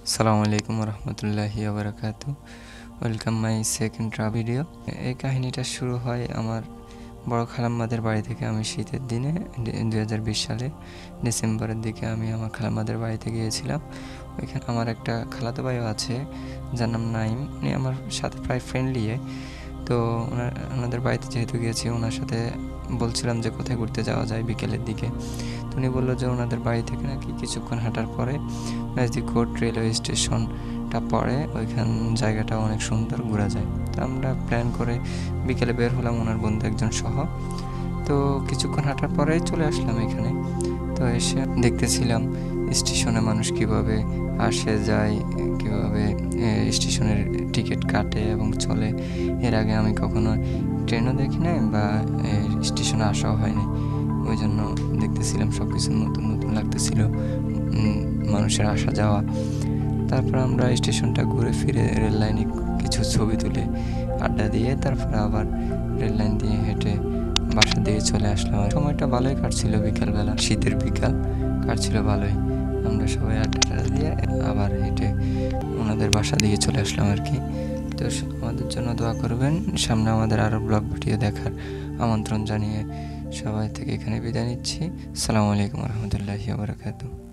আসসালামু আলাইকুম রহমতুল্লাহি ওবরাকাতু। Welcome my second video. এই কাহিনীটা শুরু হয় আমার বড় খালাম্মাদের বাড়ি থেকে। আমি শীতের দিনে 2020 সালে ডিসেম্বরের দিকে আমি আমার খালাম্মাদের বাড়িতে গিয়েছিলাম। ওইখানে আমার একটা খালাতো ভাইও আছে যার নাম নাইম। উনি আমার সাথে প্রায় ফ্রেন্ডলি। তো ওনাদের বাড়িতে যেহেতু গিয়েছি, ওনার সাথে বলছিলাম যে কোথায় ঘুরতে যাওয়া যায় বিকেলের দিকে। তো উনি বললো যে ওনাদের বাড়ি থেকে নাকি কিছুক্ষণ হাঁটার পরে নাজিকোট রেলওয়ে স্টেশনটা পড়ে, ওইখান জায়গাটা অনেক সুন্দর, ঘোরা যায়। তো আমরা প্ল্যান করে বিকেলে বের হলাম ওনার বন্ধু একজন সহ। তো কিছুক্ষণ হাঁটার পরেই চলে আসলাম এখানে। তো এসে দেখতেছিলাম স্টেশনে মানুষ কিভাবে আসে যায়, কিভাবে স্টেশনের টিকিট কাটে এবং চলে। এর আগে আমি কখনো ট্রেনও দেখি নাই বা স্টেশনে আসাও হয়নি। ওই জন্য দেখতেছিলাম সব কিছু নতুন নতুন লাগতেছিল, মানুষের আসা যাওয়া। তারপর আমরা স্টেশনটা ঘুরে ফিরে রেল লাইনে কিছু ছবি তুলে আড্ডা দিয়ে তারপরে আবার রেল লাইন দিয়ে হেঁটে বাসার দিকে চলে আসলাম। সময়টা ভালোই কাটছিল, বিকালবেলা, শীতের বিকাল কাটছিল ভালোই। আমরা সবাই আড্ডা দিয়ে আবার হেঁটে ওনাদের বাসা দিকে চলে আসলাম আর কি। তো আমাদের জন্য দোয়া করবেন। সামনে আমাদের আরও ব্লগ ভিডিও দেখার আমন্ত্রণ জানিয়ে সবাই থেকে এখানে বিদায় নিচ্ছি। আসসালামু আলাইকুম রহমতুল্লাহি ওয়া বারাকাতুহু।